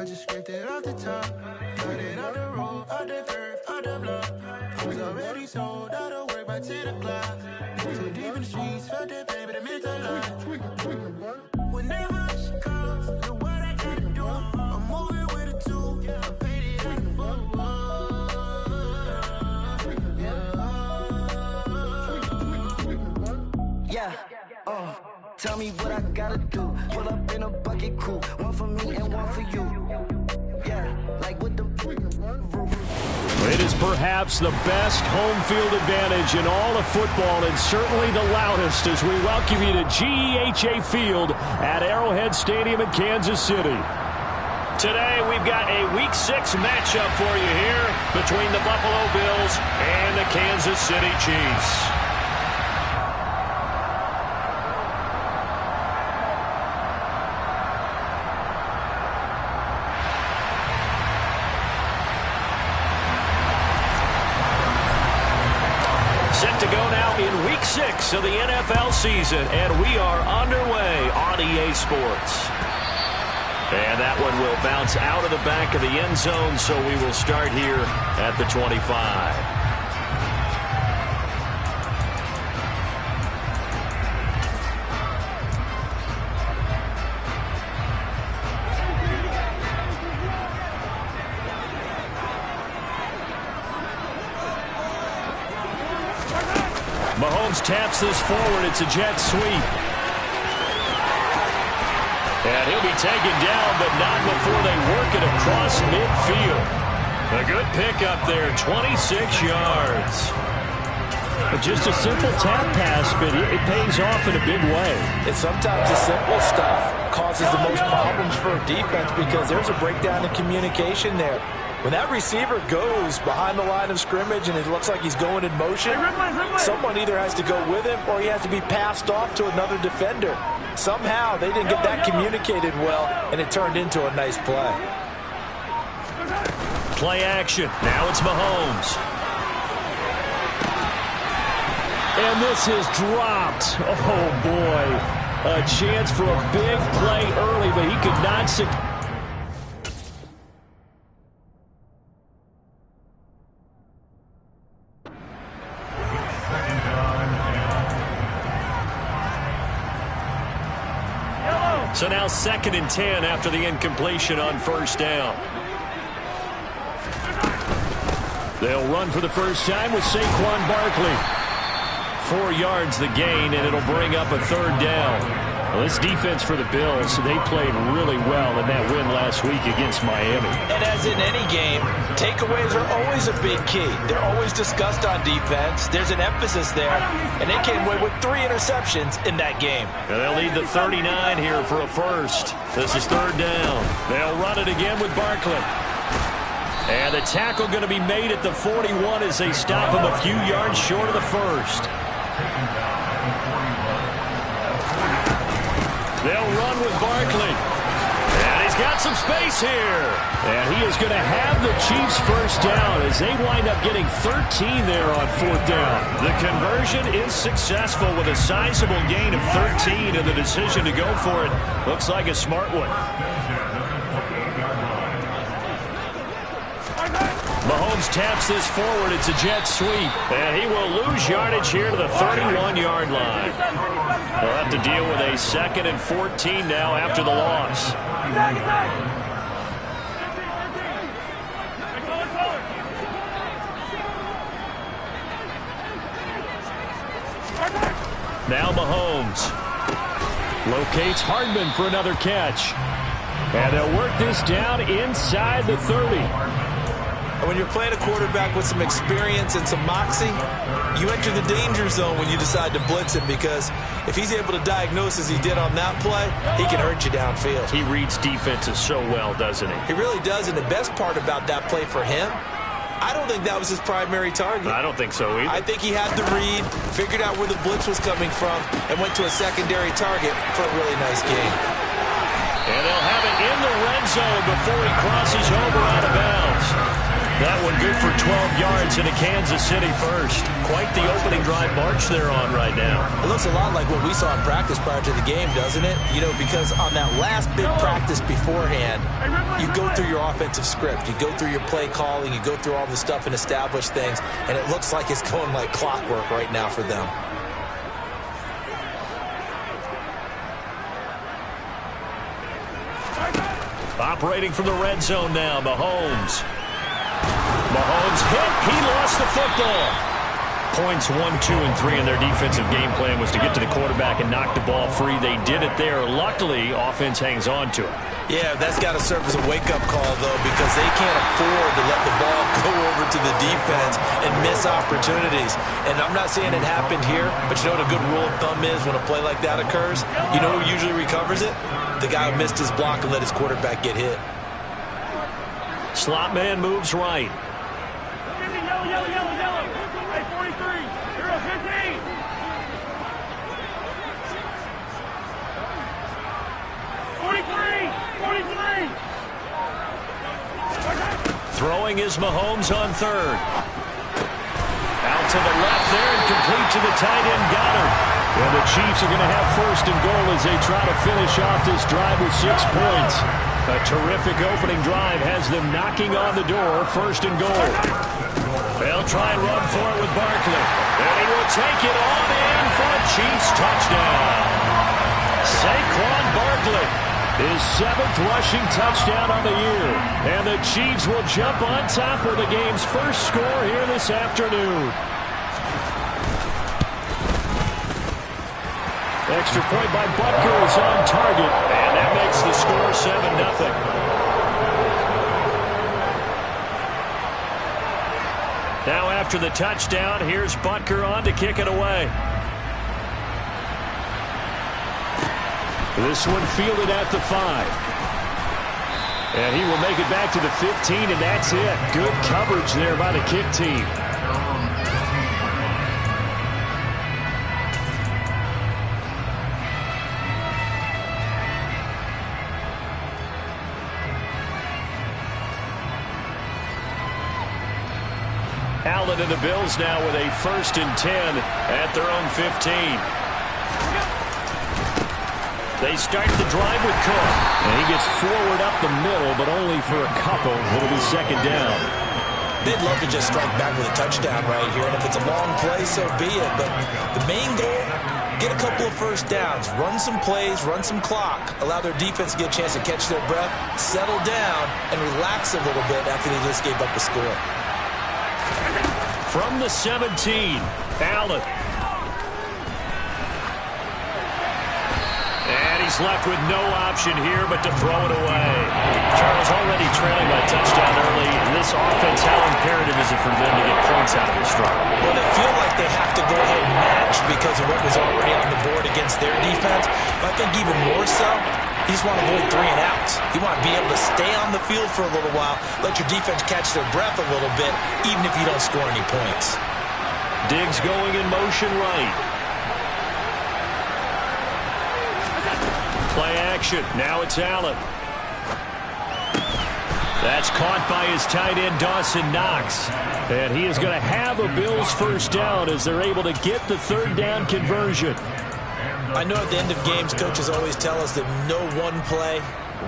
I just scraped it off the top. Got it out the road, out the curve, out the block. I was already sold out of work by 10 o'clock. So deep in the streets, felt that pain, but it meant a lot. Whenever she calls, know what I gotta do. I'm moving with a two. I paid it out the fuck. Tell me what I gotta do. Pull up in a bucket crew. One for me and one for you. Yeah, like with the roof. It is perhaps the best home field advantage in all of football, and certainly the loudest, as we welcome you to GEHA Field at Arrowhead Stadium in Kansas City. Today we've got a Week 6 matchup for you here between the Buffalo Bills and the Kansas City Chiefs. Set to go now in Week 6 of the NFL season, and we are underway on EA Sports. And that one will bounce out of the back of the end zone, so we will start here at the 25. Mahomes taps this forward. It's a jet sweep. And he'll be taken down, but not before they work it across midfield. A good pickup there, 26 yards. Just a simple tap pass, but it pays off in a big way. And sometimes the simple stuff causes the most problems for a defense because there's a breakdown in communication there. When that receiver goes behind the line of scrimmage and it looks like he's going in motion, someone either has to go with him or he has to be passed off to another defender. Somehow they didn't get that communicated well, and it turned into a nice play. Play action. Now it's Mahomes. And this is dropped. Oh, boy. A chance for a big play early, but he could not succeed. So now 2nd and 10 after the incompletion on first down. They'll run for the first time with Saquon Barkley. 4 yards the gain, and it'll bring up a 3rd down. Well, this defense for the Bills, they played really well in that win last week against Miami. And as in any game, takeaways are always a big key. They're always discussed on defense. There's an emphasis there, and they came away with 3 interceptions in that game. And they'll lead the 39 here for a first. This is 3rd down. They'll run it again with Barkley. And the tackle going to be made at the 41 as they stop him a few yards short of the first. They'll run with Barkley. And he's got some space here. And he is going to have the Chiefs first down as they wind up getting 13 there on 4th down. The conversion is successful with a sizable gain of 13, and the decision to go for it looks like a smart one. Mahomes taps this forward. It's a jet sweep. And he will lose yardage here to the 31-yard line. They'll have to deal with a 2nd and 14 now after the loss. Now Mahomes locates Hardman for another catch. And they'll work this down inside the 30. When you're playing a quarterback with some experience and some moxie, you enter the danger zone when you decide to blitz him, because if he's able to diagnose as he did on that play, he can hurt you downfield. He reads defenses so well, doesn't he? He really does, and the best part about that play for him, I don't think that was his primary target. I don't think so either. I think he had the read, figured out where the blitz was coming from, and went to a secondary target for a really nice gain. And they'll have it in the red zone before he crosses over out of bounds. That one good for 12 yards into Kansas City first. Quite the opening drive march they're on right now. It looks a lot like what we saw in practice prior to the game, doesn't it? You know, because on that last big practice beforehand, you go through your offensive script. You go through your play calling. You go through all the stuff and establish things. And it looks like it's going like clockwork right now for them. Operating from the red zone now, Mahomes. Mahomes hit. He lost the football. Points 1, 2, and 3 in their defensive game plan was to get to the quarterback and knock the ball free. They did it there. Luckily, offense hangs on to it. Yeah, that's got to serve as a wake-up call, though, because they can't afford to let the ball go over to the defense and miss opportunities. And I'm not saying it happened here, but you know what a good rule of thumb is when a play like that occurs? You know who usually recovers it? The guy who missed his block and let his quarterback get hit. Slot man moves right. Yellow. Hey, 43. You're a 15. 43. Throwing is Mahomes on third. Out to the left there and complete to the tight end Goddard. And the Chiefs are going to have first and goal as they try to finish off this drive with 6 points. A terrific opening drive has them knocking on the door, first and goal. They'll try and run for it with Barkley. And he will take it on in for a Chiefs touchdown. Saquon Barkley, his 7th rushing touchdown on the year. And the Chiefs will jump on top with the game's first score here this afternoon. Extra point by Butker is on target, and that makes the score 7-0. Now after the touchdown, here's Butker on to kick it away. This one fielded at the 5. And he will make it back to the 15, and that's it. Good coverage there by the kick team. Allen and the Bills now with a 1st and 10 at their own 15. They start the drive with Cook. And he gets forward up the middle, but only for a couple. It'll be 2nd down. They'd love to just strike back with a touchdown right here. And if it's a long play, so be it. But the main goal, get a couple of first downs. Run some plays, run some clock. Allow their defense to get a chance to catch their breath, settle down, and relax a little bit after they just gave up the score. From the 17, Allen. And he's left with no option here but to throw it away. Charles already trailing by touchdown early. This offense, how imperative is it for them to get points out of this drive? Well, they feel like they have to go ahead and match because of what was already on the board against their defense. But I think even more so, you just want to avoid 3 and outs. You want to be able to stay on the field for a little while, let your defense catch their breath a little bit, even if you don't score any points. Diggs going in motion right. Play action. Now it's Allen. That's caught by his tight end, Dawson Knox. And he is going to have a Bills first down as they're able to get the 3rd down conversion. I know at the end of games, coaches always tell us that no one play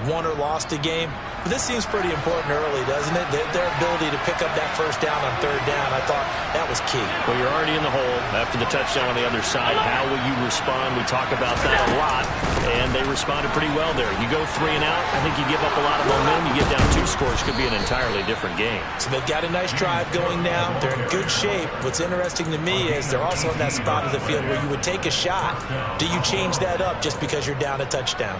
won or lost a game. But this seems pretty important early, doesn't it? Their ability to pick up that first down on 3rd down, I thought that was key. Well, you're already in the hole after the touchdown on the other side. How will you respond? We talk about that a lot, and they responded pretty well there. You go 3 and out, I think you give up a lot of momentum. You get down 2 scores, could be an entirely different game. So they've got a nice drive going now. They're in good shape. What's interesting to me is they're also in that spot of the field where you would take a shot. Do you change that up just because you're down a touchdown?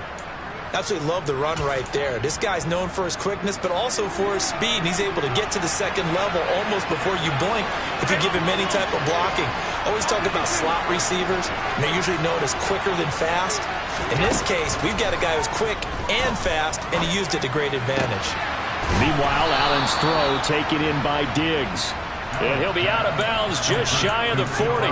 Absolutely love the run right there. This guy's known for his quickness, but also for his speed. And he's able to get to the 2nd level almost before you blink if you give him any type of blocking. Always talk about slot receivers. And they're usually known as quicker than fast. In this case, we've got a guy who's quick and fast, and he used it to great advantage. Meanwhile, Allen's throw taken in by Diggs. And he'll be out of bounds just shy of the 40.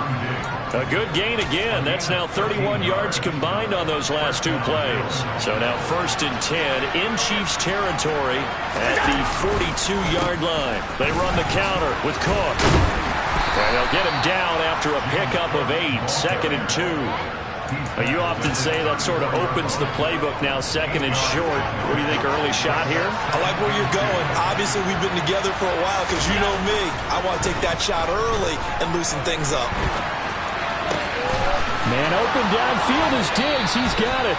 A good gain again. That's now 31 yards combined on those last two plays. So now 1st and 10 in Chiefs territory at the 42-yard line. They run the counter with Cook. And they'll get him down after a pickup of 8, 2nd and 2. You often say that sort of opens the playbook now, 2nd and short. What do you think, early shot here? I like where you're going. Obviously, we've been together for a while because you know me. I want to take that shot early and loosen things up. Man open downfield is Diggs. He's got it.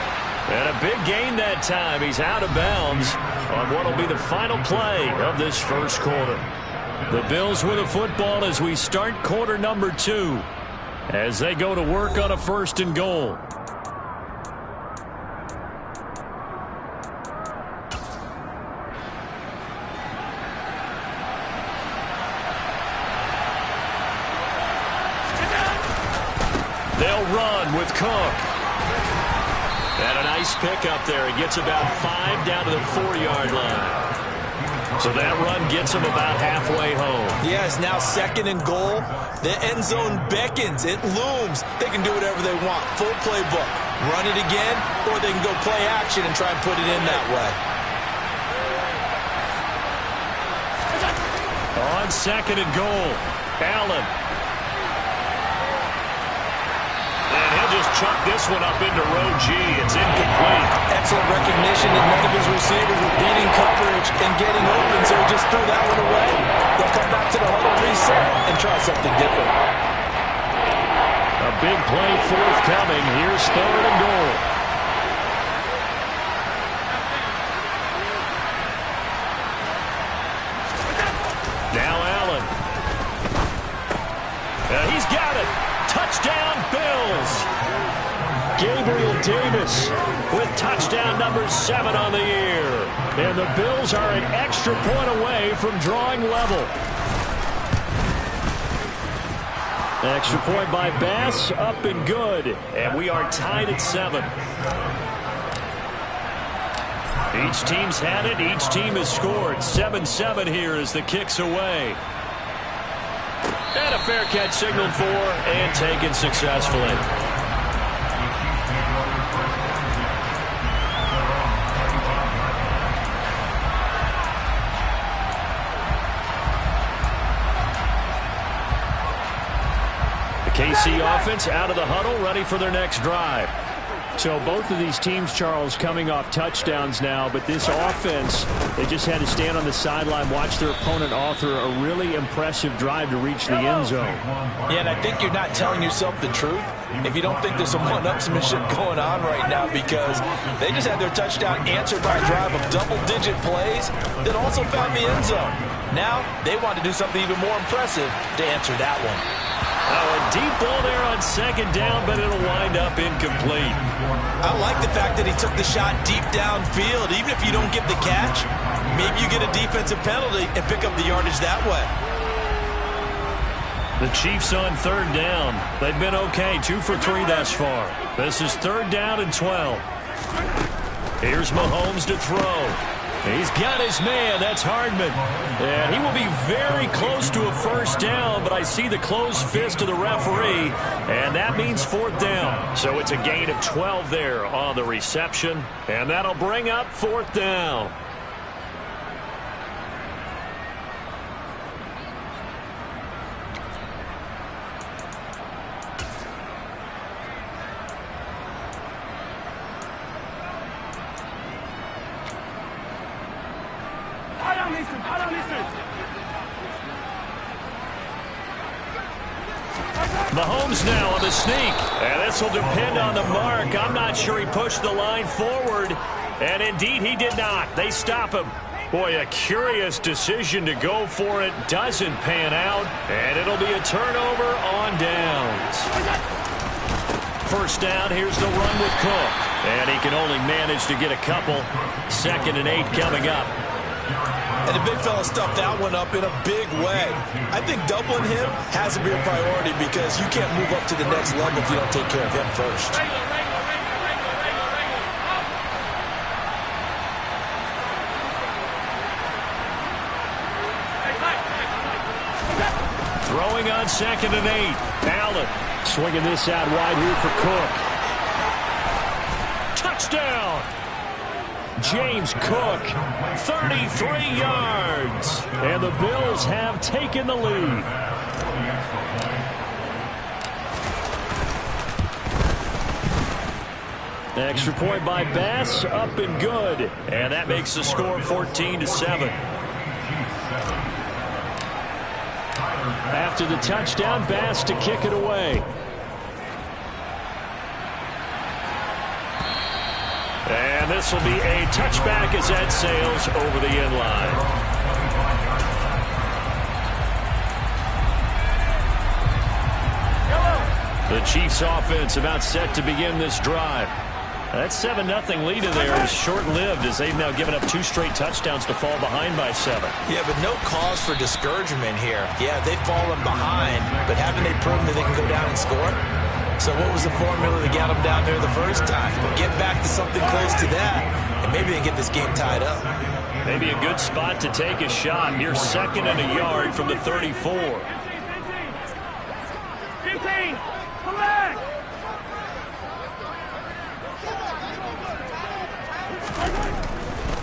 And a big gain that time. He's out of bounds on what will be the final play of this first quarter. The Bills with a football as we start quarter number 2 as they go to work on a 1st and goal. They'll run with Cook. And a nice pickup there. He gets about 5 down to the 4-yard line. So that run gets him about halfway home. Yes, now 2nd and goal. The end zone beckons. It looms. They can do whatever they want. Full playbook. Run it again, or they can go play action and try and put it in that way. On 2nd and goal, Allen. And he'll just chuck this one up into row G. It's incomplete. Excellent recognition that none of his receivers were beating coverage and getting open, so he just threw that one away. They'll come back to the huddle, reset, and try something different. A big play forthcoming. Here's 3rd and goal. Now Allen. He's got it. Touchdown, Bills. Gabriel Davis with touchdown number 7 on the year. And the Bills are an extra point away from drawing level. Extra point by Bass, up and good. And we are tied at 7. Each team's had it. Each team has scored. 7-7 here as the kick's away. And a fair catch signaled for and taken successfully. The KC offense out of the huddle, ready for their next drive. So both of these teams, Charles, coming off touchdowns now, but this offense, they just had to stand on the sideline, watch their opponent author a really impressive drive to reach the end zone. Yeah, and I think you're not telling yourself the truth if you don't think there's some one-upsmanship going on right now, because they just had their touchdown answered by a drive of double-digit plays that also found the end zone. Now they want to do something even more impressive to answer that one. Oh, a deep ball there on 2nd down, but it'll wind up incomplete. I like the fact that he took the shot deep downfield. Even if you don't get the catch, maybe you get a defensive penalty and pick up the yardage that way. The Chiefs on 3rd down. They've been okay, 2 for 3 thus far. This is 3rd down and 12. Here's Mahomes to throw. He's got his man. That's Hardman. And he will be very close to a 1st down, but I see the closed fist of the referee, and that means 4th down. So it's a gain of 12 there on the reception, and that'll bring up 4th down. Mahomes now on the sneak. And this will depend on the mark. I'm not sure he pushed the line forward. And indeed he did not. They stop him. Boy, a curious decision to go for it. Doesn't pan out. And it'll be a turnover on downs. 1st down. Here's the run with Cook. And he can only manage to get a couple. 2nd and 8 coming up. And the big fella stuffed that one up in a big way. I think doubling him has to be a priority because you can't move up to the next level if you don't take care of him first. Throwing on 2nd and 8. Allen Swinging this out wide here for Cook. Touchdown! James Cook, 33 yards. And the Bills have taken the lead. Extra point by Bass, up and good. And that makes the score 14-7. After the touchdown, Bass to kick it away. And this will be a touchback as that sails over the end line. The Chiefs offense about set to begin this drive. That 7-0 lead in there is short-lived as they've now given up 2 straight touchdowns to fall behind by 7. Yeah, but no cause for discouragement here. Yeah, they've fallen behind, but haven't they proven that they can go down and score? So what was the formula that got them down there the first time? Well, get back to something close to that, and maybe they can get this game tied up. Maybe a good spot to take a shot. Here's 2nd and a yard from the 34. 15, come back!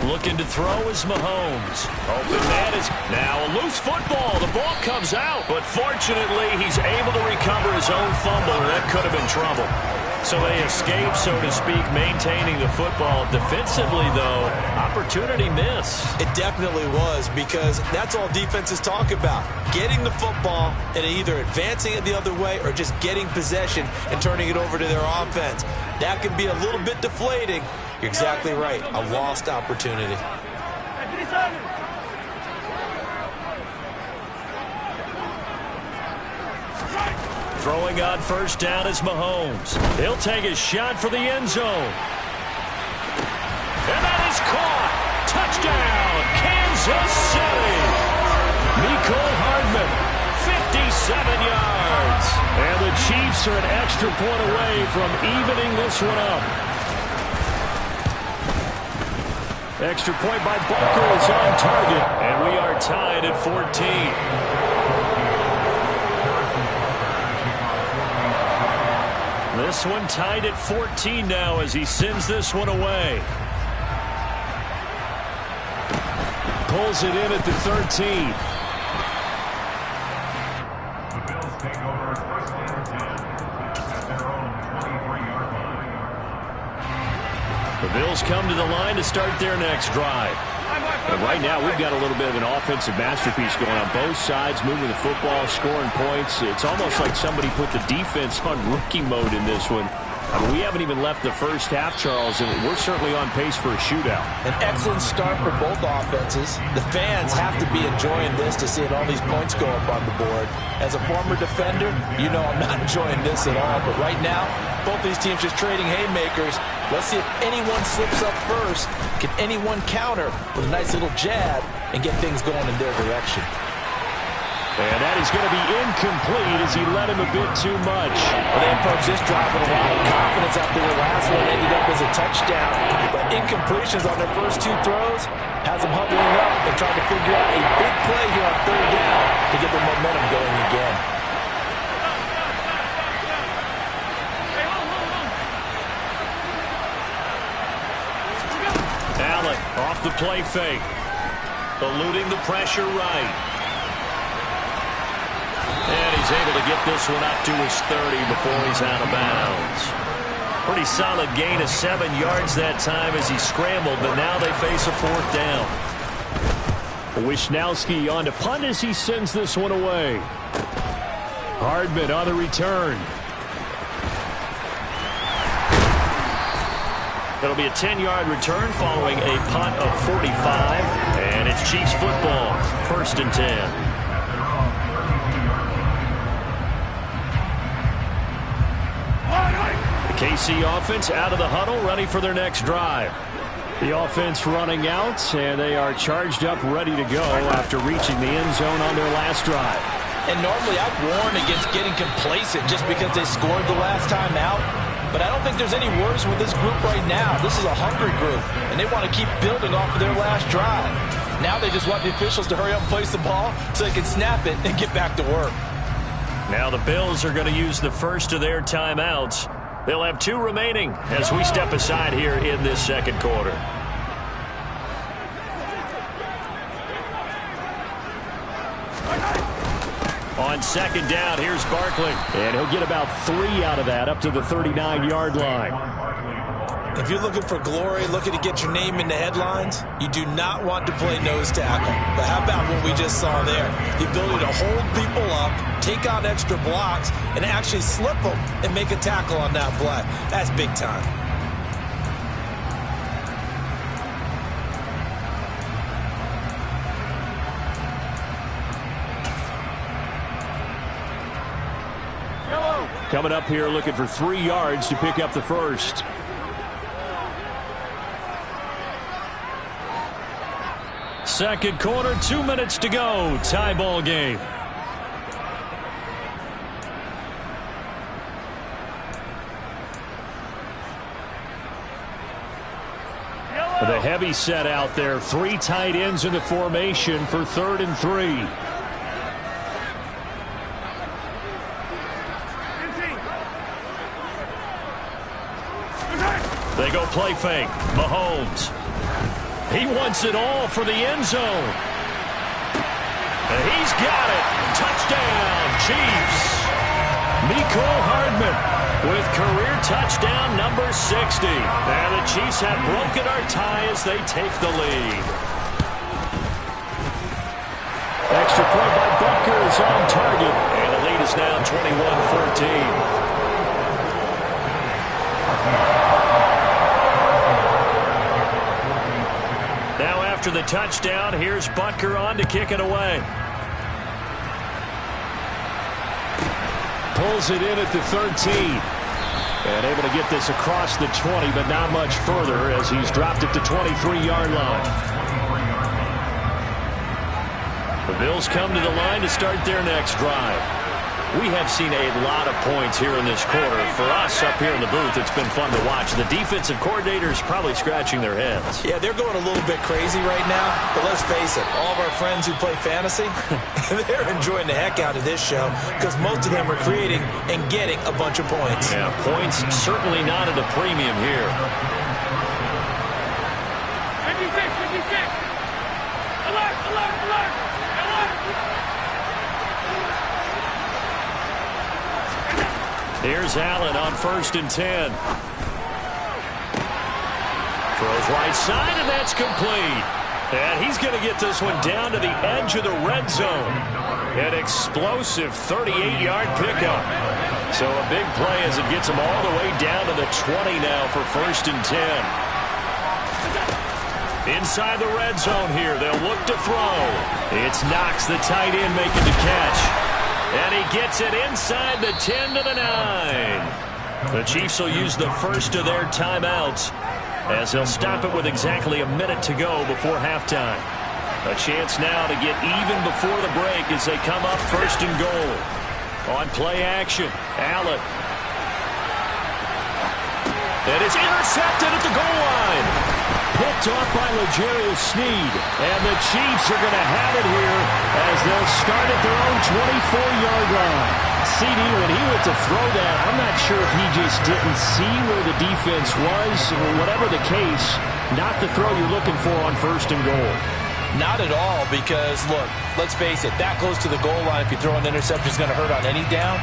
Looking to throw is Mahomes. Open man is now a loose football. The ball comes out, but fortunately he's able to recover his own fumble, and that could have been trouble. So they escape, so to speak, maintaining the football. Defensively, though, opportunity miss. It definitely was, because that's all defenses talk about. Getting the football and either advancing it the other way or just getting possession and turning it over to their offense. That can be a little bit deflating. You're exactly right. A lost opportunity. Throwing on first down is Mahomes. He'll take a shot for the end zone. And that is caught. Touchdown, Kansas City. Mecole Hardman, 57 yards. And the Chiefs are an extra point away from evening this one up. Extra point by Barker is on target, and we are tied at 14. This one tied at 14 now as he sends this one away. Pulls it in at the 13. The Bills take over first and 10 at their own 23-yard line. The Bills come to the line to start their next drive. But right now, we've got a little bit of an offensive masterpiece going on both sides, moving the football, scoring points. It's almost like somebody put the defense on rookie mode in this one. I mean, we haven't even left the first half, Charles, and we're certainly on pace for a shootout. An excellent start for both offenses. The fans have to be enjoying this to see all these points go up on the board. As a former defender, you know I'm not enjoying this at all. But right now, both these teams just trading haymakers. Let's see if anyone slips up first. Can anyone counter with a nice little jab and get things going in their direction? And that is going to be incomplete as he led him a bit too much. Well, they approached this drive with a lot of confidence after their last one ended up as a touchdown. But incompletions on their first 2 throws has them huddling up and trying to figure out a big play here on 3rd down to get their momentum going again. Allen off the play fake. Eluding the pressure right. And he's able to get this one up to his 30 before he's out of bounds. Pretty solid gain of 7 yards that time as he scrambled, but now they face a 4th down. Wisnowski on to punt as he sends this one away. Hardman on the return. It'll be a 10-yard return following a punt of 45, and it's Chiefs football, 1st and 10. The KC offense out of the huddle, ready for their next drive. The offense running out, and they are charged up, ready to go after reaching the end zone on their last drive. And normally I'd warn against getting complacent just because they scored the last time out. But I don't think there's any worries with this group right now. This is a hungry group, and they want to keep building off of their last drive. Now they just want the officials to hurry up and place the ball so they can snap it and get back to work. Now the Bills are going to use the first of their timeouts. They'll have 2 remaining as we step aside here in this second quarter. On second down, here's Barkley. And he'll get about 3 out of that, up to the 39-yard line. If you're looking for glory, looking to get your name in the headlines, you do not want to play nose tackle. But how about what we just saw there? The ability to hold people up, take out extra blocks, and actually slip them and make a tackle on that play. That's big time. Coming up here looking for 3 yards to pick up the first. Second quarter, 2 minutes to go. Tie ball game. The heavy set out there. 3 tight ends in the formation for 3rd and 3. They go play fake. Mahomes. He wants it all for the end zone. He's got it. Touchdown, Chiefs. Mecole Hardman with career touchdown number 60. And the Chiefs have broken our tie as they take the lead. Extra point by Butker is on target. And the lead is now 21-14. After the touchdown, here's Butker on to kick it away. Pulls it in at the 13. And able to get this across the 20, but not much further as he's dropped it to 23-yard line. The Bills come to the line to start their next drive. We have seen a lot of points here in this quarter. For us up here in the booth, it's been fun to watch. The defensive coordinators probably scratching their heads. Yeah, they're going a little bit crazy right now. But let's face it, all of our friends who play fantasy, they're enjoying the heck out of this show because most of them are creating and getting a bunch of points. Yeah, points certainly not at a premium here. 56, 56. Alert, alert, alert. Here's Allen on 1st and 10. Throws right side, and that's complete. And he's going to get this one down to the edge of the red zone. An explosive 38-yard pickup. So a big play as it gets him all the way down to the 20 now for 1st and 10. Inside the red zone here, they'll look to throw. It's Knox, the tight end, making the catch. And he gets it inside the 10 to the 9. The Chiefs will use the first of their timeouts as they'll stop it with exactly a minute to go before halftime. A chance now to get even before the break as they come up 1st and goal. On play action, Allen. And it's intercepted at the goal line. Picked off by L'Jarius Sneed. And the Chiefs are going to have it here as they'll start at their own 24-yard line. CD, when he went to throw that, I'm not sure if he just didn't see where the defense was, or whatever the case, not the throw you're looking for on 1st and goal. Not at all, because, look, let's face it, that close to the goal line, if you throw an interception, is going to hurt on any down.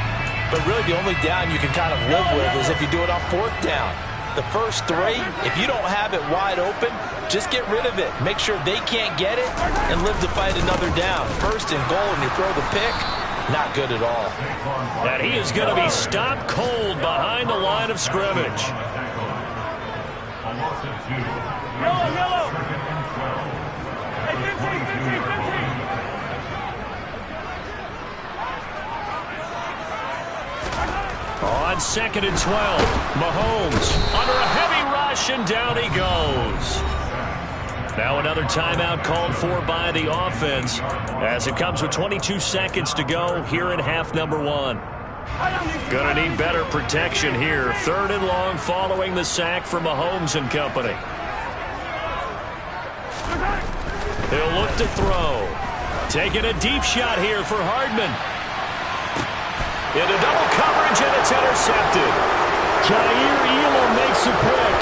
But really, the only down you can kind of live with is if you do it on 4th down. The first 3, if you don't have it wide open, just get rid of it. Make sure they can't get it and live to fight another down. 1st and goal, and you throw the pick, not good at all. And he is going to be stopped cold behind the line of scrimmage. Yellow, yellow. Hey, 15, 15, 15. On 2nd and 12, Mahomes under a heavy rush, and down he goes. Now another timeout called for by the offense as it comes with 22 seconds to go here in half number 1. Gonna need better protection here. 3rd and long following the sack from Mahomes and company. He'll look to throw. Taking a deep shot here for Hardman. Into double coverage, and it's intercepted. Jair Elam makes a pick.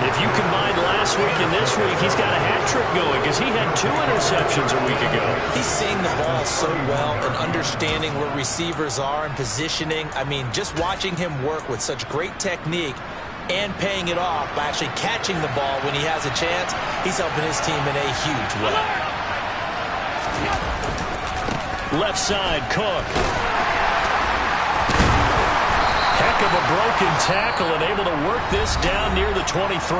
If you combine last week and this week, he's got a hat trick going because he had 2 interceptions a week ago. He's seeing the ball so well and understanding where receivers are and positioning. I mean, just watching him work with such great technique and paying it off by actually catching the ball when he has a chance, he's helping his team in a huge way. Left side, Cook. Heck of a broken tackle and able to work this down near the 23.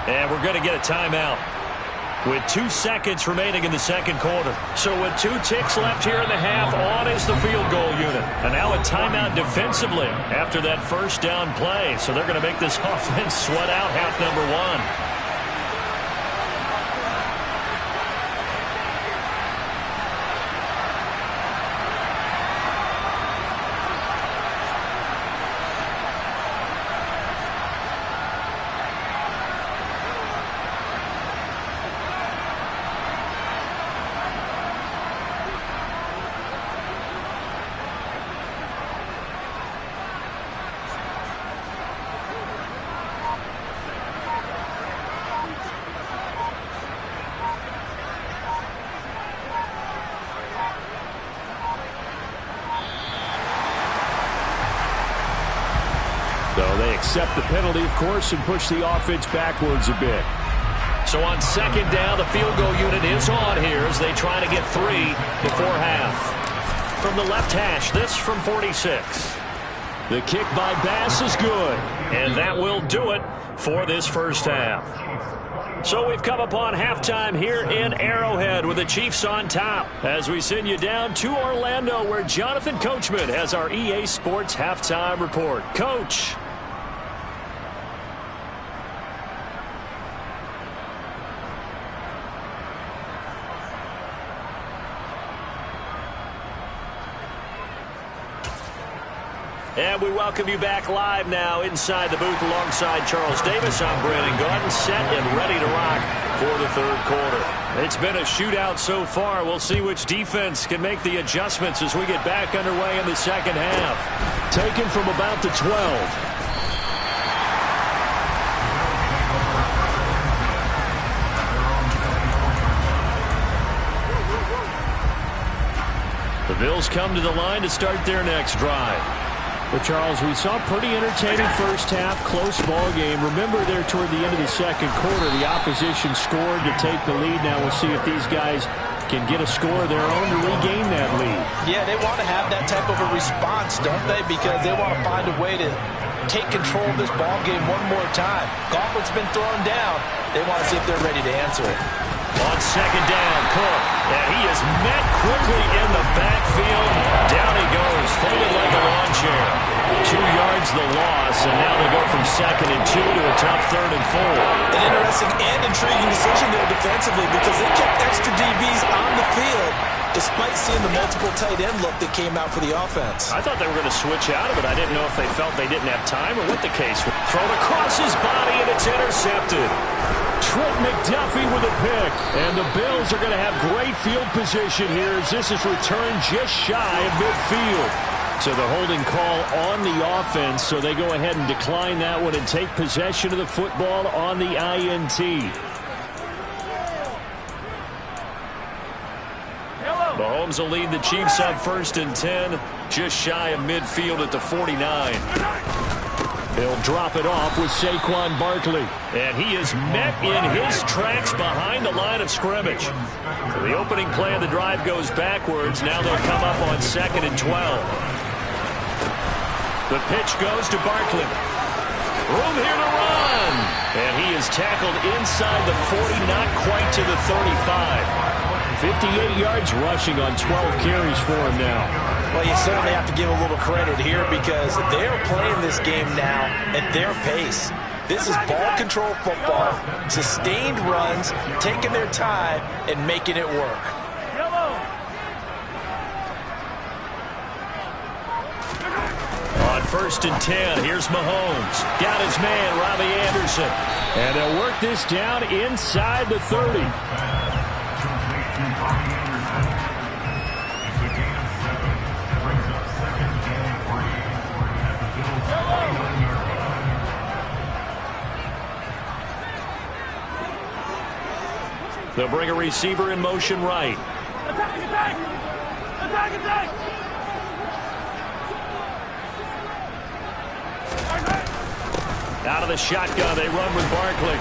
And we're going to get a timeout with 2 seconds remaining in the second quarter. So with 2 ticks left here in the half, on is the field goal unit. And now a timeout defensively after that first down play. So they're going to make this offense sweat out half number 1. So they accept the penalty, of course, and push the offense backwards a bit. So on second down, the field goal unit is on here as they try to get 3 before half. From the left hash, this from 46. The kick by Bass is good, and that will do it for this first half. So we've come upon halftime here in Arrowhead with the Chiefs on top as we send you down to Orlando where Jonathan Coachman has our EA Sports halftime report. Coach. And we welcome you back live now inside the booth alongside Charles Davis. I'm Brandon Gaudin, set and ready to rock for the third quarter. It's been a shootout so far. We'll see which defense can make the adjustments as we get back underway in the second half. Taken from about the 12. The Bills come to the line to start their next drive. Well, Charles, we saw a pretty entertaining first half, close ball game. Remember there toward the end of the second quarter, the opposition scored to take the lead. Now we'll see if these guys can get a score of their own to regain that lead. Yeah, they want to have that type of a response, don't they? Because they want to find a way to take control of this ball game one more time. Gauntlet's been thrown down. They want to see if they're ready to answer it. On second down, Cook. And he is met quickly in the backfield. Down he goes, folded like a lawn chair. 2 yards the loss, and now they go from 2nd and 2 to a tough 3rd and 4. An interesting and intriguing decision there defensively because they kept extra DBs on the field despite seeing the multiple tight end look that came out for the offense. I thought they were going to switch out of it. I didn't know if they felt they didn't have time or what the case was. Thrown across his body, and it's intercepted. Trent McDuffie with a pick. And the Bills are going to have great field position here as this is returned just shy of midfield. So the holding call on the offense, so they go ahead and decline that one and take possession of the football on the INT. Mahomes will lead the Chiefs up 1st and 10, just shy of midfield at the 49. He'll drop it off with Saquon Barkley. And he is met in his tracks behind the line of scrimmage. So the opening play of the drive goes backwards. Now they'll come up on 2nd and 12. The pitch goes to Barkley. Room here to run. And he is tackled inside the 40, not quite to the 35. 58 yards rushing on 12 carries for him now. Well, you certainly have to give a little credit here because they're playing this game now at their pace. This is ball control football, sustained runs, taking their time and making it work. On 1st and 10, here's Mahomes. Got his man, Robbie Anderson. And they'll work this down inside the 30. They'll bring a receiver in motion right. Attack, attack! Attack, attack! Out of the shotgun, they run with Barkley.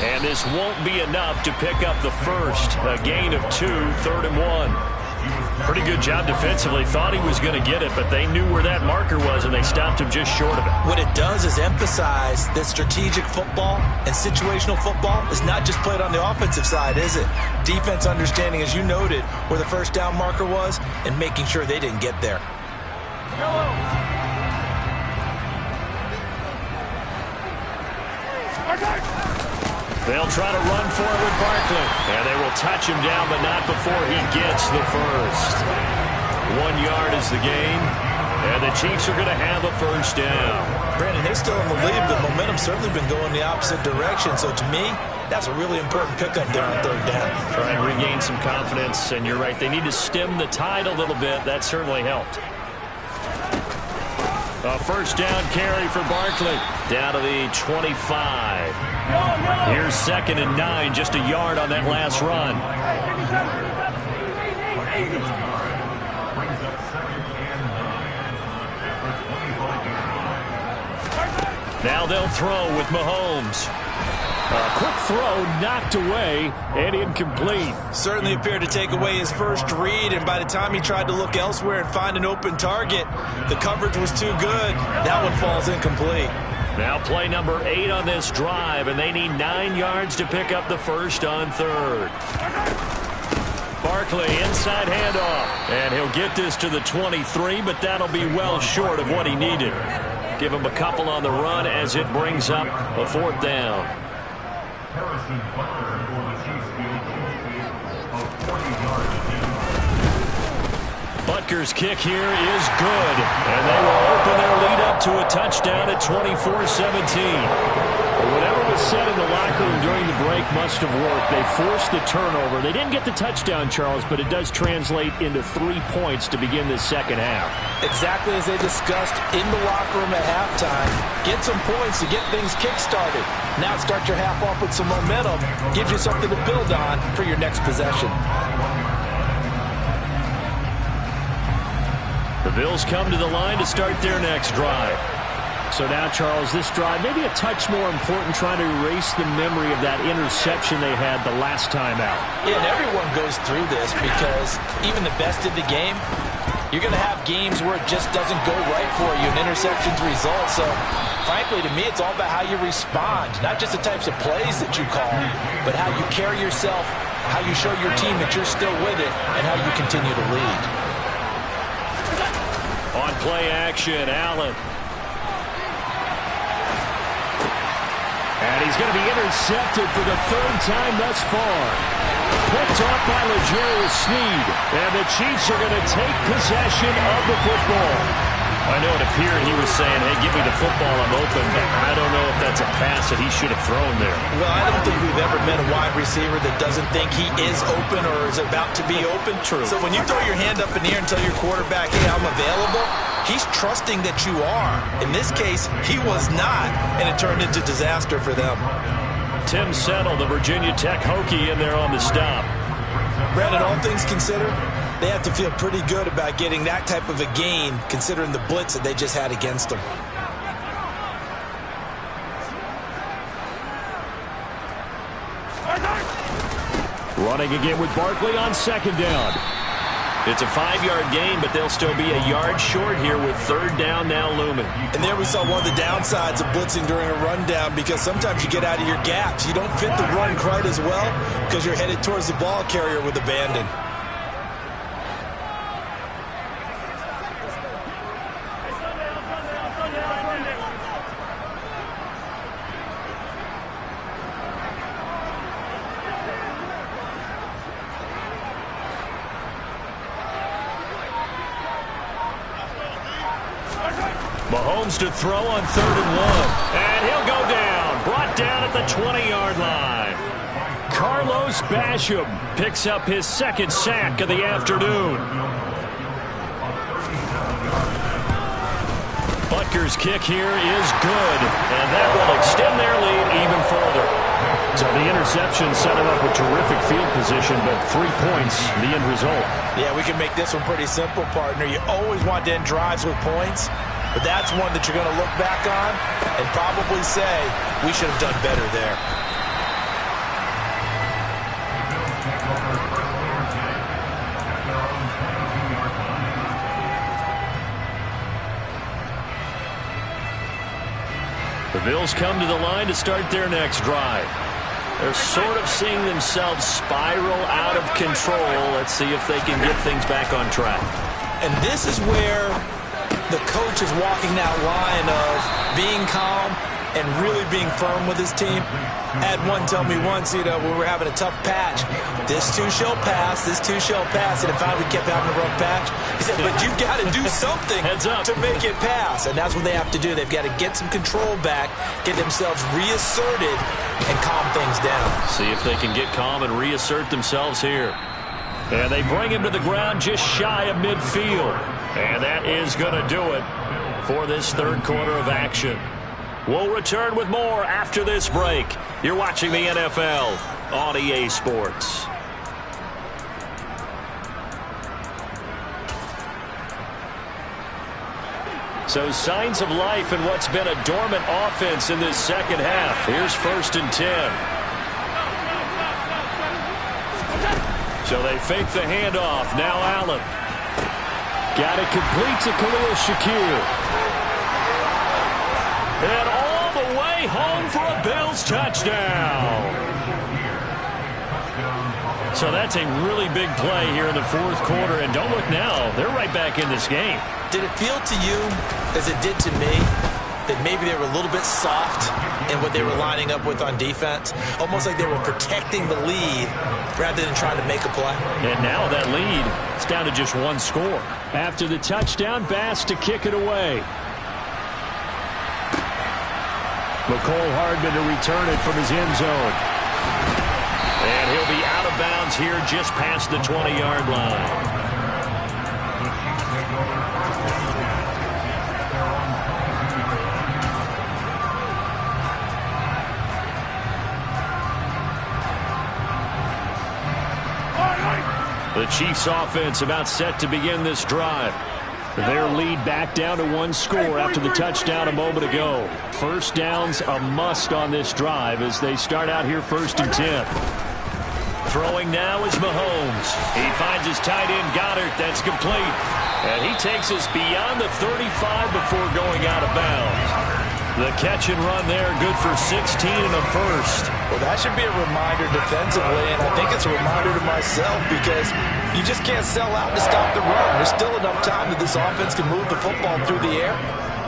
And this won't be enough to pick up the first. A gain of 2, 3rd and 1. Pretty good job defensively. Thought he was going to get it, but they knew where that marker was, and they stopped him just short of it. What it does is emphasize that strategic football and situational football is not just played on the offensive side, is it? Defense understanding, as you noted, where the first down marker was and making sure they didn't get there. They'll try to run for it with Barkley. And they will touch him down, but not before he gets the first. 1 yard is the gain. And the Chiefs are going to have a first down. Brandon, they're still in the lead. The momentum's certainly been going the opposite direction. So to me, that's a really important pickup there on 3rd down. Try and regain some confidence. And you're right, they need to stem the tide a little bit. That certainly helped. A first down carry for Barkley. Down to the 25. Here's 2nd and 9, just a yard on that last run. Now they'll throw with Mahomes. A quick throw knocked away and incomplete. Certainly appeared to take away his first read, and by the time he tried to look elsewhere and find an open target, the coverage was too good. That one falls incomplete. Now play number 8 on this drive, and they need 9 yards to pick up the first on 3rd. Barkley, inside handoff. And he'll get this to the 23, but that'll be well short of what he needed. Give him a couple on the run as it brings up a 4th down. Harrison Butler for the Chiefs field of 40 yards. Butker's kick here is good, and they will open their lead up to a touchdown at 24-17. Whatever was said in the locker room during the break must have worked. They forced the turnover. They didn't get the touchdown, Charles, but it does translate into 3 points to begin the second half. Exactly as they discussed in the locker room at halftime. Get some points to get things kick-started. Now start your half off with some momentum. Gives you something to build on for your next possession. The Bills come to the line to start their next drive. So now, Charles, this drive maybe a touch more important, trying to erase the memory of that interception they had the last time out. Yeah, and everyone goes through this because even the best in the game, you're going to have games where it just doesn't go right for you, and interceptions result. So, frankly, to me, it's all about how you respond, not just the types of plays that you call, but how you carry yourself, how you show your team that you're still with it, and how you continue to lead. On play action, Allen. And he's going to be intercepted for the 3rd time thus far. Picked off by L'Jarius Sneed. And the Chiefs are going to take possession of the football. I know it appeared he was saying, hey, give me the football, I'm open. But I don't know if that's a pass that he should have thrown there. Well, I don't think we've ever met a wide receiver that doesn't think he is open or is about to be open. True. So when you throw your hand up in the air and tell your quarterback, hey, I'm available, he's trusting that you are. In this case, he was not, and it turned into disaster for them. Tim Settle, the Virginia Tech Hokie, in there on the stop. Brandon, all things considered, they have to feel pretty good about getting that type of a gain, considering the blitz that they just had against them. Running again with Barkley on 2nd down. It's a 5-yard gain, but they'll still be a yard short here with 3rd down now looming. And there we saw one of the downsides of blitzing during a rundown, because sometimes you get out of your gaps. You don't fit the run quite as well because you're headed towards the ball carrier with abandon. Mahomes to throw on 3rd and 1. And he'll go down. Brought down at the 20-yard line. Carlos Basham picks up his 2nd sack of the afternoon. Butker's kick here is good. And that will extend their lead even further. So the interception set him up with terrific field position, but 3 points, the end result. Yeah, we can make this one pretty simple, partner. You always want to end drives with points, but that's one that you're going to look back on and probably say, we should have done better there. The Bills come to the line to start their next drive. They're sort of seeing themselves spiral out of control. Let's see if they can get things back on track. And this is where the coach is walking that line of being calm and really being firm with his team. Had one tell me once, when we were having a tough patch, this too shall pass, this too shall pass. And if we kept having a rough patch, he said, but you've got to do something to make it pass. And that's what they have to do. They've got to get some control back, get themselves reasserted, and calm things down. See if they can get calm and reassert themselves here. And they bring him to the ground just shy of midfield. And that is going to do it for this third quarter of action. We'll return with more after this break. You're watching the NFL on EA Sports. So signs of life in what's been a dormant offense in this second half. Here's 1st and 10. So they fake the handoff. Now Allen. Got it complete to Khalil Shakir. And all the way home for a Bills touchdown. So that's a really big play here in the fourth quarter. And don't look now. They're right back in this game. Did it feel to you, as it did to me, that maybe they were a little bit soft in what they were lining up with on defense? Almost like they were protecting the lead rather than trying to make a play. And now that lead is down to just one score. After the touchdown, Bass to kick it away. McCole Hardman to return it from his end zone. And he'll be out of bounds here just past the 20-yard line. The Chiefs offense about set to begin this drive. Their lead back down to one score after the touchdown a moment ago. First down's a must on this drive as they start out here 1st and 10. Throwing now is Mahomes. He finds his tight end Goddard. That's complete. And he takes us beyond the 35 before going out of bounds. The catch and run there, good for 16 and a first. Well, that should be a reminder defensively, and I think it's a reminder to myself because you just can't sell out to stop the run. There's still enough time that this offense can move the football through the air,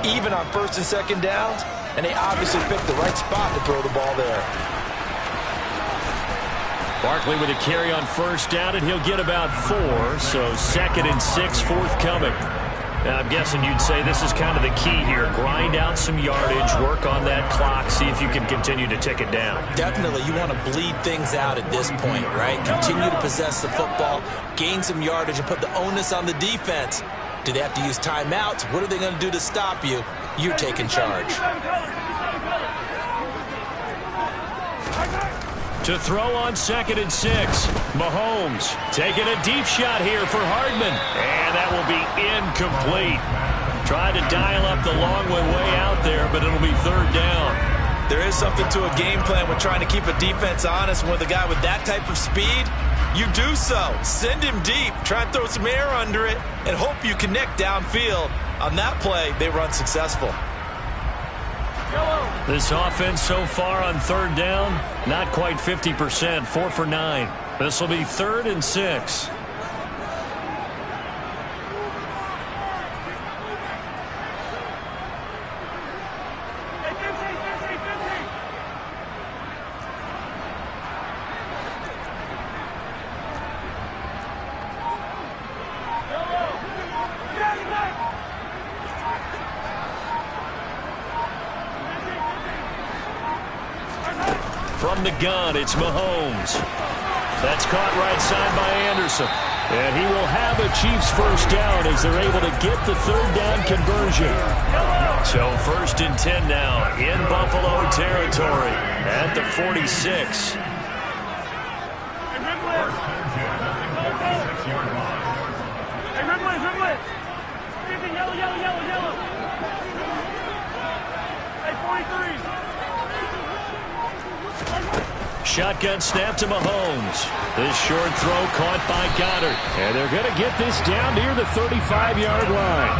even on 1st and 2nd downs, and they obviously picked the right spot to throw the ball there. Barkley with a carry on 1st down, and he'll get about 4, so 2nd and 6 forthcoming. Now, I'm guessing you'd say this is kind of the key here. Grind out some yardage, work on that clock, see if you can continue to tick it down. Definitely. You want to bleed things out at this point, right? Continue to possess the football, gain some yardage, and put the onus on the defense. Do they have to use timeouts? What are they going to do to stop you? You're taking charge. To throw on 2nd and 6. Mahomes taking a deep shot here for Hardman. And that will be incomplete. Tried to dial up the long one way out there, but it'll be 3rd down. There is something to a game plan with trying to keep a defense honest. With a guy with that type of speed, you do so. Send him deep. Try and throw some air under it and hope you connect downfield. On that play, they were unsuccessful. This offense so far on 3rd down, not quite 50%, 4 for 9. This will be 3rd and 6. From the gun, it's Mahomes. That's caught right side by Anderson. And he will have a Chiefs first down as they're able to get the third down conversion. So 1st and 10 now in Buffalo territory at the 46. Yellow. Hey, 43. Shotgun snap to Mahomes. This short throw caught by Goddard. And they're going to get this down near the 35-yard line.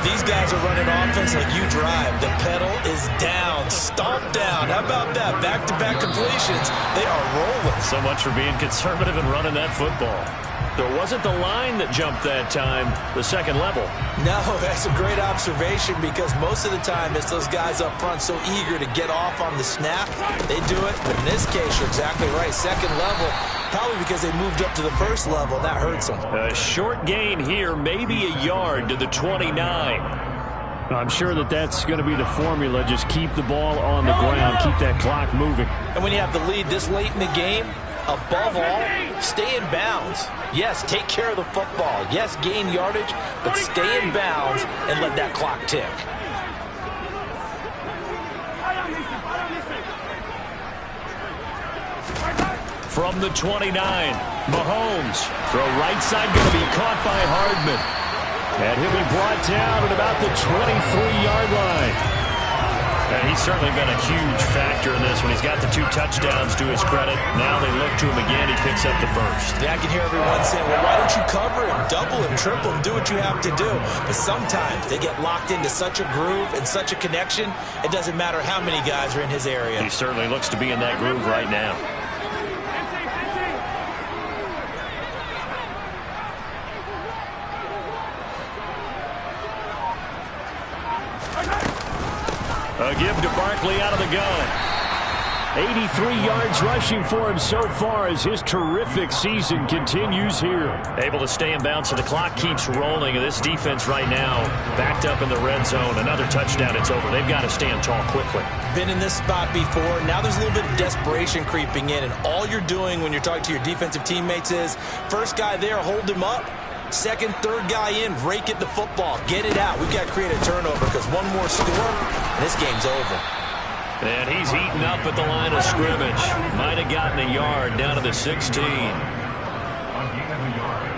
These guys are running offense like you drive. The pedal is down, stomped down. How about that? Back-to-back completions. They are rolling. So much for being conservative and running that football. So it wasn't the line that jumped that time, the second level. No, that's a great observation because most of the time it's those guys up front so eager to get off on the snap. They do it, but in this case, you're exactly right. Second level, probably because they moved up to the first level, and that hurts them. A short gain here, maybe a yard to the 29. I'm sure that's going to be the formula. Just keep the ball on the ground, keep that clock moving. And when you have the lead this late in the game, above all, stay in bounds. Yes, take care of the football. Yes, gain yardage, but stay in bounds and let that clock tick. From the 29, Mahomes. Throw right side going to be caught by Hardman. And he'll be brought down at about the 23-yard line. And he's certainly been a huge factor in this when he's got the 2 touchdowns to his credit. Now they look to him again. He picks up the first. Yeah, I can hear everyone saying, well, why don't you cover him, double him, triple him, do what you have to do. But sometimes they get locked into such a groove and such a connection, it doesn't matter how many guys are in his area. He certainly looks to be in that groove right now. A give to Barkley out of the gun. 83 yards rushing for him so far as his terrific season continues here. Able to stay in bounds, so the clock keeps rolling. And this defense right now backed up in the red zone. Another touchdown, it's over. They've got to stand tall quickly. Been in this spot before. Now there's a little bit of desperation creeping in. And all you're doing when you're talking to your defensive teammates is, first guy there, hold him up. Second, third guy in, rake at the football. Get it out. We've got to create a turnover because one more score, and this game's over. And he's eaten up at the line of scrimmage. Might have gotten a yard down to the 16. A gain of a yard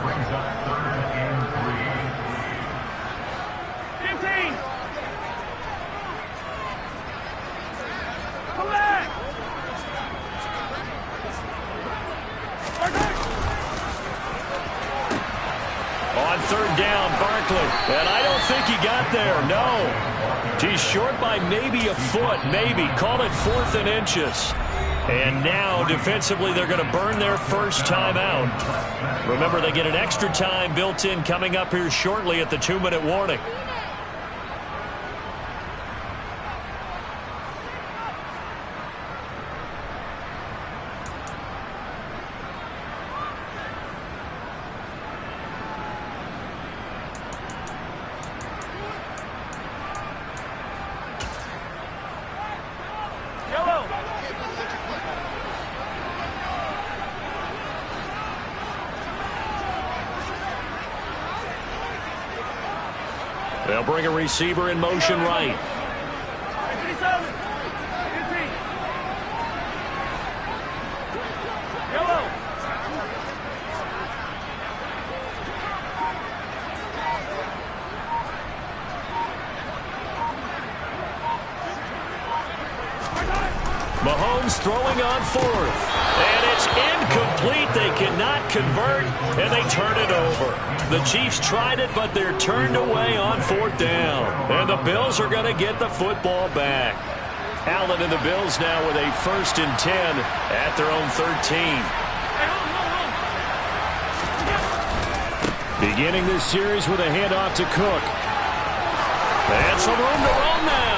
brings up 3rd and 3. 15. Come back. On 3rd down, Barkley. And I don't think he got there, no. He's short by maybe a foot, maybe. Call it 4th and inches. And now, defensively, they're going to burn their first time out. Remember, they get an extra time built in coming up here shortly at the 2-minute warning. They'll bring a receiver in motion right. 57. 15. Yellow. Mahomes throwing on 4th. And it's incomplete. They cannot convert, and they turn it over. The Chiefs tried it, but they're turned away on 4th down. And the Bills are going to get the football back. Allen and the Bills now with a 1st and 10 at their own 13. Beginning this series with a handoff to Cook. And some room to run now.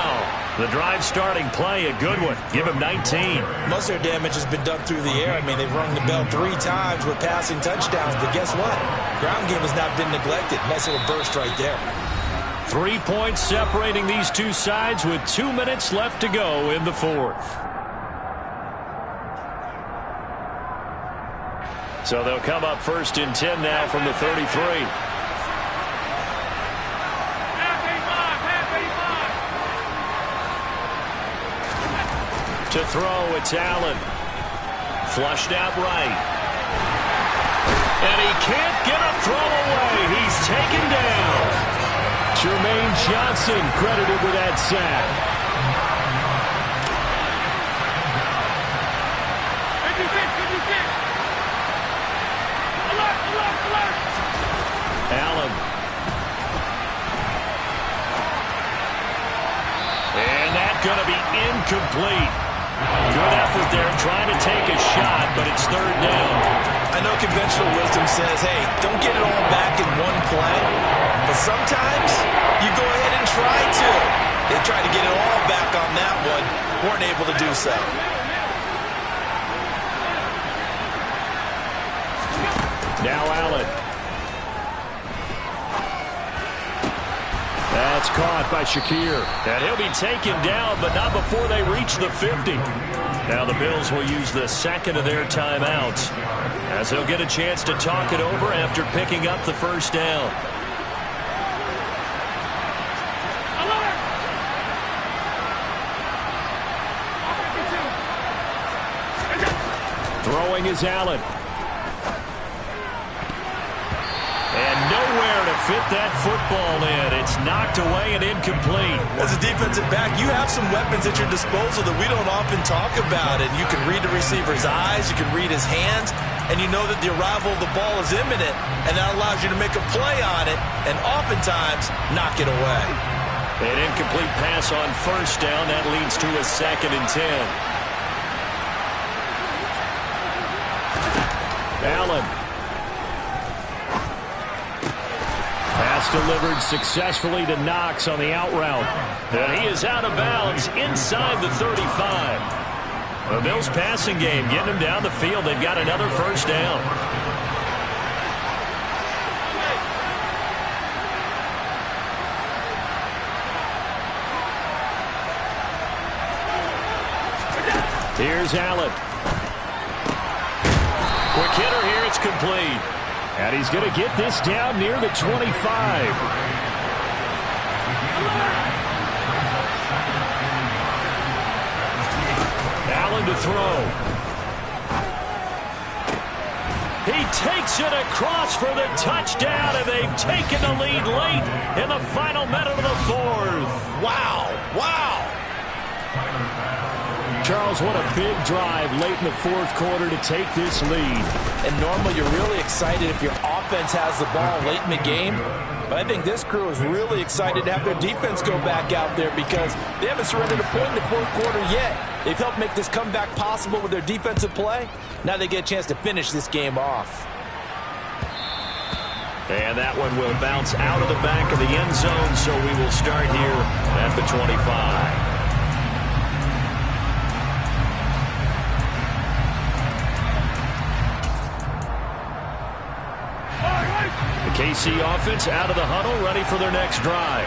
The drive starting play, a good one. Give him 19. Most of their damage has been done through the air. I mean, they've rung the bell 3 times with passing touchdowns, but guess what? Ground game has not been neglected. Nice little burst right there. 3 points separating these two sides with 2 minutes left to go in the 4th. So they'll come up 1st and 10 now from the 33. To throw, it's Allen. Flushed out right. And he can't get a throw away. He's taken down. Jermaine Johnson credited with that sack. Allen. And that's going to be incomplete. Good effort there trying to take a shot, but it's 3rd down. I know conventional wisdom says, hey, don't get it all back in one play. But sometimes you go ahead and try to. They tried to get it all back on that one. Weren't able to do so. Now Allen. That's caught by Shakir. And he'll be taken down, but not before they reach the 50. Now the Bills will use the 2nd of their timeouts, as they'll get a chance to talk it over after picking up the 1st down. Throwing is Allen. And nowhere to fit that football in. It's knocked away and incomplete. As a defensive back, you have some weapons at your disposal that we don't often talk about. And you can read the receiver's eyes, you can read his hands, and you know that the arrival of the ball is imminent, and that allows you to make a play on it and oftentimes knock it away. An incomplete pass on 1st down. That leads to a 2nd and 10. Allen. Pass delivered successfully to Knox on the out route. And he is out of bounds inside the 35. The Bills passing game getting them down the field. They've got another 1st down. Here's Allen. Quick hitter here. It's complete. And he's going to get this down near the 25. Allen to throw. He takes it across for the touchdown, and they've taken the lead late in the final minute of the 4th. Wow. Wow. Charles, what a big drive late in the 4th quarter to take this lead. And normally you're really excited if your offense has the ball late in the game. But I think this crew is really excited to have their defense go back out there because they haven't surrendered a point in the 4th quarter yet. They've helped make this comeback possible with their defensive play. Now they get a chance to finish this game off. And that one will bounce out of the back of the end zone, so we will start here at the 25. KC offense out of the huddle, ready for their next drive.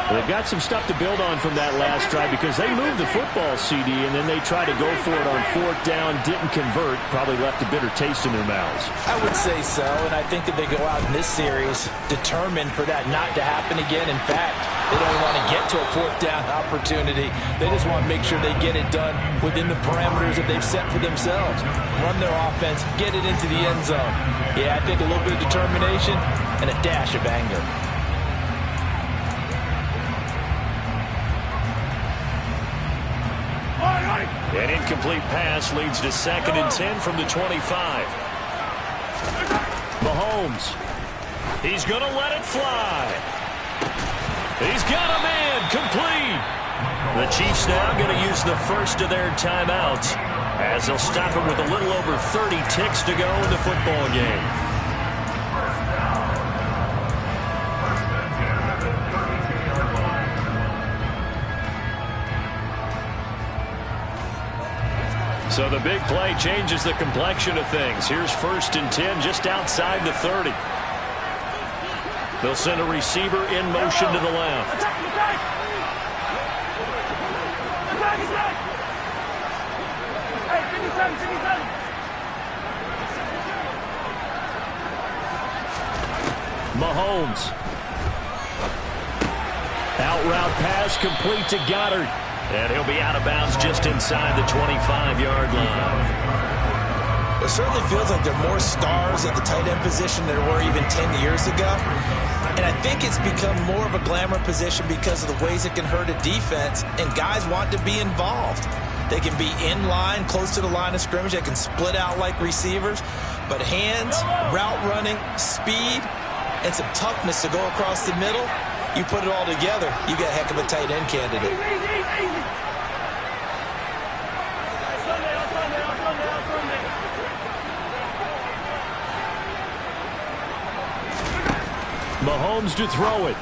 They've got some stuff to build on from that last drive because they moved the football, CD, and then they tried to go for it on 4th down, didn't convert, probably left a bitter taste in their mouths. I would say so, and I think that they go out in this series determined for that not to happen again. In fact, they don't want to get to a 4th down opportunity. They just want to make sure they get it done within the parameters that they've set for themselves. Run their offense, get it into the end zone. Yeah, I think a little bit of determination and a dash of anger. An incomplete pass leads to 2nd and 10 from the 25. Mahomes. He's going to let it fly. He's got him in. Complete. The Chiefs now going to use the 1st of their timeouts as they'll stop it with a little over 30 ticks to go in the football game. So the big play changes the complexion of things. Here's 1st and 10 just outside the 30. They'll send a receiver in motion to the left. Mahomes. Out route pass complete to Goddard. And he'll be out of bounds just inside the 25-yard line. It certainly feels like there are more stars at the tight end position than there were even 10 years ago. And I think it's become more of a glamour position because of the ways it can hurt a defense, and guys want to be involved. They can be in line, close to the line of scrimmage. They can split out like receivers. But hands, route running, speed, and some toughness to go across the middle, you put it all together, you got a heck of a tight end candidate. Mahomes to throw it.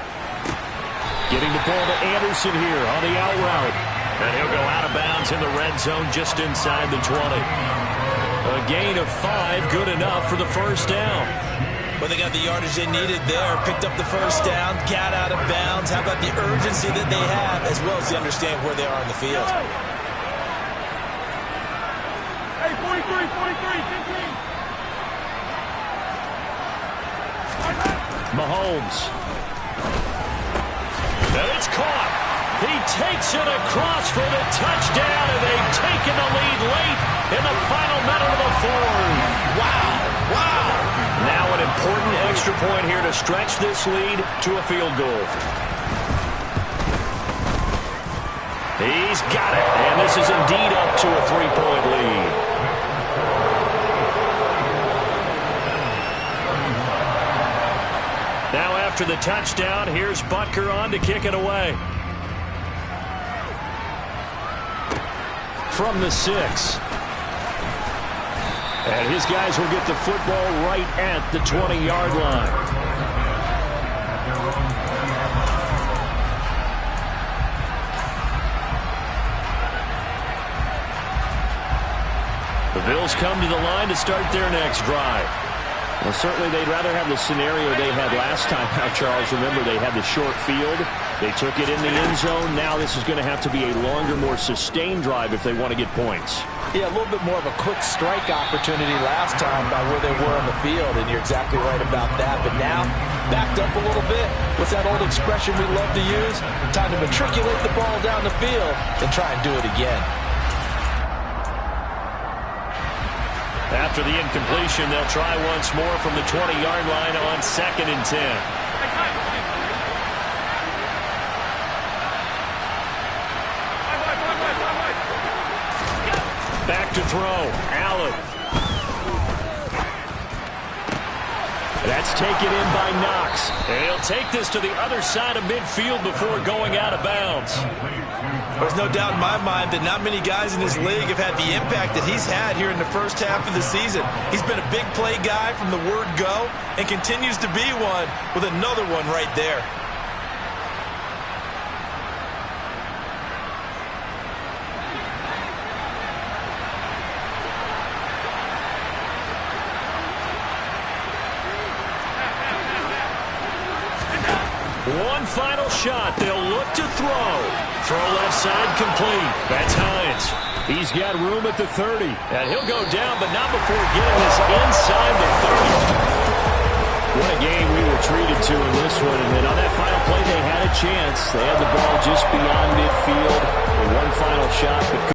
Getting the ball to Anderson here on the out route. And he'll go out of bounds in the red zone just inside the 20. A gain of 5, good enough for the first down. Well, they got the yardage they needed there, picked up the first down, got out of bounds. How about the urgency that they have, as well as they understand where they are in the field? Hey, 43, 15. Mahomes. And it's caught. He takes it across for the touchdown, and they've taken the lead late in the final minute of the fourth. Wow. Now an important extra point here to stretch this lead to a field goal. He's got it, and this is indeed up to a 3-point lead. Now after the touchdown, here's Butker on to kick it away. From the 6. And his guys will get the football right at the 20-yard line. The Bills come to the line to start their next drive. Well, certainly they'd rather have the scenario they had last time. Now, Charles, remember they had the short field. They took it in the end zone. Now this is going to have to be a longer, more sustained drive if they want to get points. Yeah, a little bit more of a quick strike opportunity last time by where they were on the field, and you're exactly right about that. But now, backed up a little bit. What's that old expression we love to use? Time to matriculate the ball down the field and try and do it again. After the incompletion, they'll try once more from the 20-yard line on 2nd and 10. Back to throw. Allen. That's taken in by Knox. And he'll take this to the other side of midfield before going out of bounds. There's no doubt in my mind that not many guys in this league have had the impact that he's had here in the first half of the season. He's been a big play guy from the word go and continues to be one with another one right there. One final shot. They'll look to throw. Throw left side complete. That's Hines. He's got room at the 30. And he'll go down, but not before getting this inside the 30. What a game we were treated to in this one. And then on that final play, they had a chance. They had the ball just beyond midfield. One final shot, but